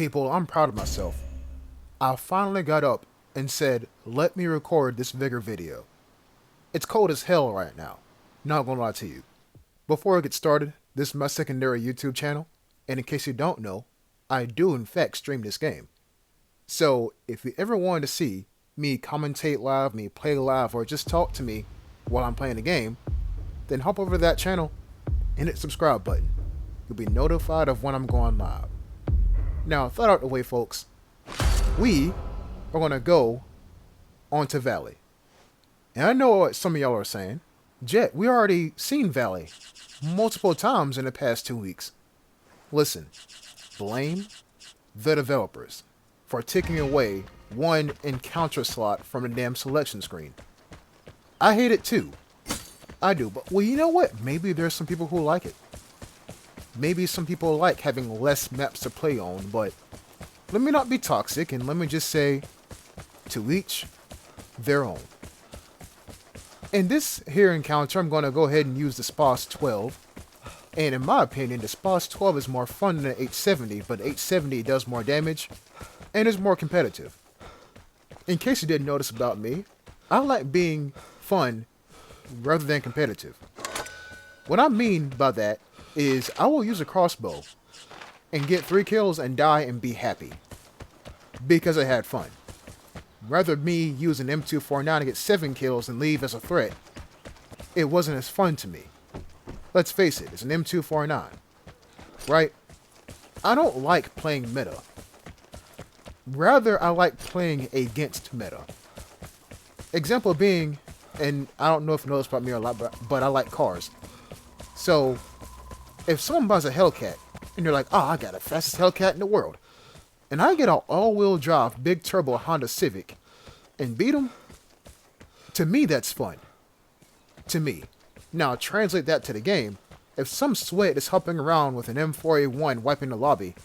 People, I'm proud of myself. I finally got up and said, let me record this Vigor video. It's cold as hell right now. Not gonna lie to you. Before I get started, this is my secondary YouTube channel, and in case you don't know, I do in fact stream this game. So, if you ever wanted to see me commentate live, me play live, or just talk to me while I'm playing the game, then hop over to that channel and hit the subscribe button. You'll be notified of when I'm going live. Now, thought out the way, folks, we are going to go onto Valley. And I know what some of y'all are saying. Jet, we already seen Valley multiple times in the past 2 weeks. Listen, blame the developers for taking away one encounter slot from the damn selection screen. I hate it too. I do, but well, you know what? Maybe there's some people who like it. Maybe some people like having less maps to play on, but let me not be toxic and let me just say, to each their own. In this here encounter, I'm going to go ahead and use the SPOS 12. And in my opinion, the SPOS 12 is more fun than the 870, but 870 does more damage and is more competitive. In case you didn't notice about me, I like being fun rather than competitive. What I mean by that is I will use a crossbow and get 3 kills and die and be happy because I had fun. Rather me use an M249 to get 7 kills and leave as a threat, it wasn't as fun to me. Let's face it, it's an M249, right? I don't like playing meta. Rather, I like playing against meta. Example being, and I don't know if you know this about me a lot, but I like cars. So, if someone buys a Hellcat, and you're like, oh, I got the fastest Hellcat in the world, and I get an all-wheel drive, big turbo Honda Civic, and beat them, to me, that's fun. To me. Now, translate that to the game. If some sweat is hopping around with an M4A1 wiping the lobby,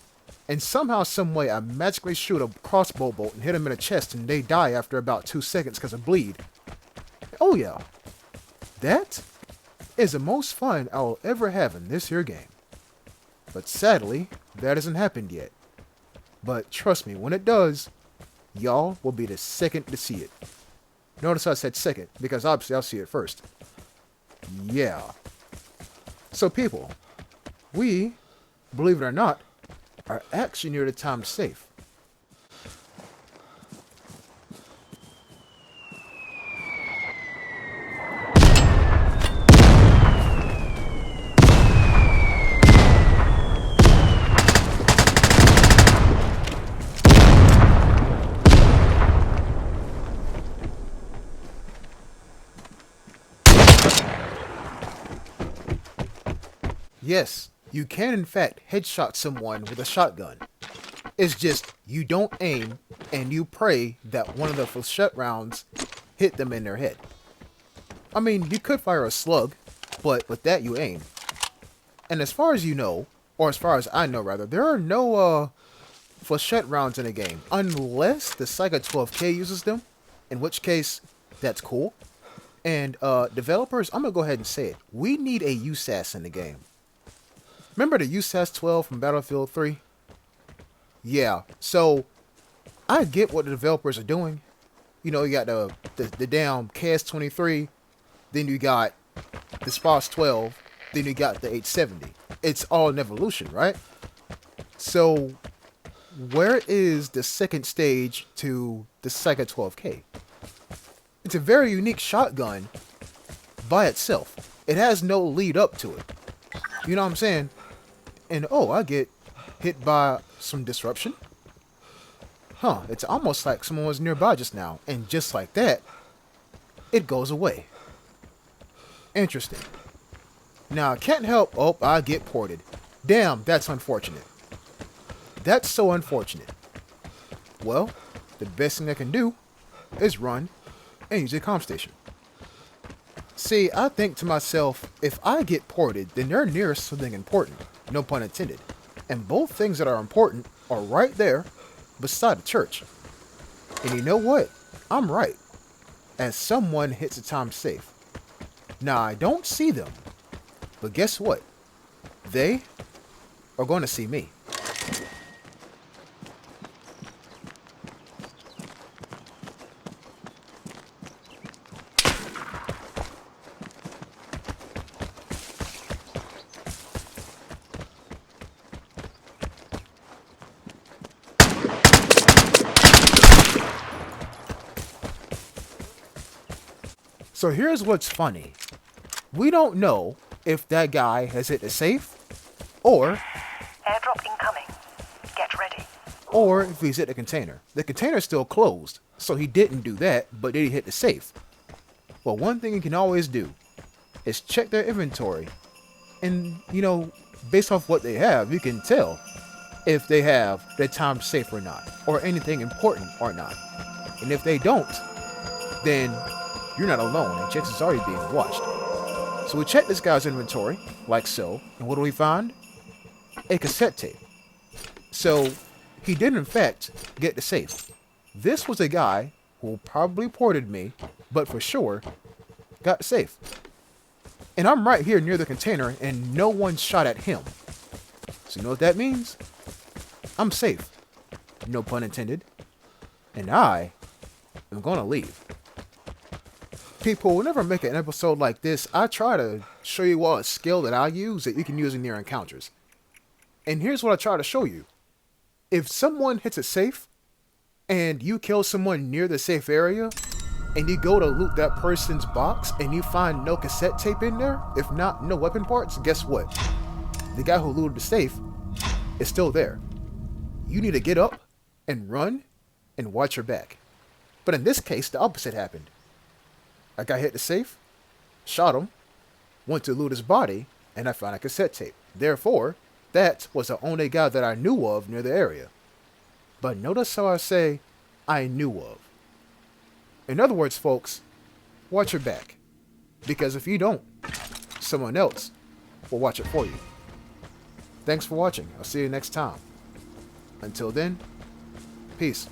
and somehow, some way, I magically shoot a crossbow bolt and hit them in the chest, and they die after about 2 seconds because of bleed. Oh yeah. That is the most fun I will ever have in this here game. But sadly, that hasn't happened yet. But trust me, when it does, y'all will be the second to see it. Notice I said second, because obviously I'll see it first. Yeah. So people, we, believe it or not, are actually near the time safe. Yes, you can in fact headshot someone with a shotgun. It's just, you don't aim, and you pray that one of the flechette rounds hit them in their head. I mean, you could fire a slug, but with that you aim. And as far as you know, or as far as I know rather, there are no flechette rounds in the game, unless the Psycho 12K uses them, in which case, that's cool. And developers, I'm going to go ahead and say it, we need a USAS in the game. Remember the USAS 12 from Battlefield 3? Yeah, so I get what the developers are doing. You know, you got the damn KS-23, then you got the SPOS 12, then you got the 870. It's all an evolution, right? So, where is the second stage to the Psycho 12K? It's a very unique shotgun by itself. It has no lead up to it. You know what I'm saying? And oh, I get hit by some disruption. Huh, it's almost like someone was nearby just now. And just like that, it goes away. Interesting. Now, I can't help, oh, I get ported. Damn, that's unfortunate. That's so unfortunate. Well, the best thing I can do is run and use a comm station. See, I think to myself, if I get ported, then they're near something important. No pun intended. And both things that are important are right there beside the church. And you know what? I'm right. As someone hits a time safe. Now, I don't see them. But guess what? They are going to see me. So here's what's funny. We don't know if that guy has hit the safe, or Airdrop incoming. Get ready. or if he's hit the container. The container's still closed, so he didn't do that, but did he hit the safe? Well, one thing you can always do is check their inventory. And, based off what they have, you can tell if they have their timed safe or not, or anything important or not. And if they don't, then you're not alone, and chances are you're being watched. So we check this guy's inventory, like so, and what do we find? A cassette tape. So he did in fact get the safe. This was a guy who probably ported me, but for sure got the safe. And I'm right here near the container and no one shot at him. So you know what that means? I'm safe. No pun intended. And I am gonna leave. People, whenever I make an episode like this, I try to show you all a skill that I use that you can use in your encounters. And here's what I try to show you. If someone hits a safe, and you kill someone near the safe area, and you go to loot that person's box, and you find no cassette tape in there, if not no weapon parts, guess what? The guy who looted the safe is still there. You need to get up, and run, and watch your back. But in this case, the opposite happened. A guy hit the safe, shot him, went to loot his body, and I found a cassette tape. Therefore, that was the only guy that I knew of near the area. But notice how I say, I knew of. In other words, folks, watch your back. Because if you don't, someone else will watch it for you. Thanks for watching. I'll see you next time. Until then, peace.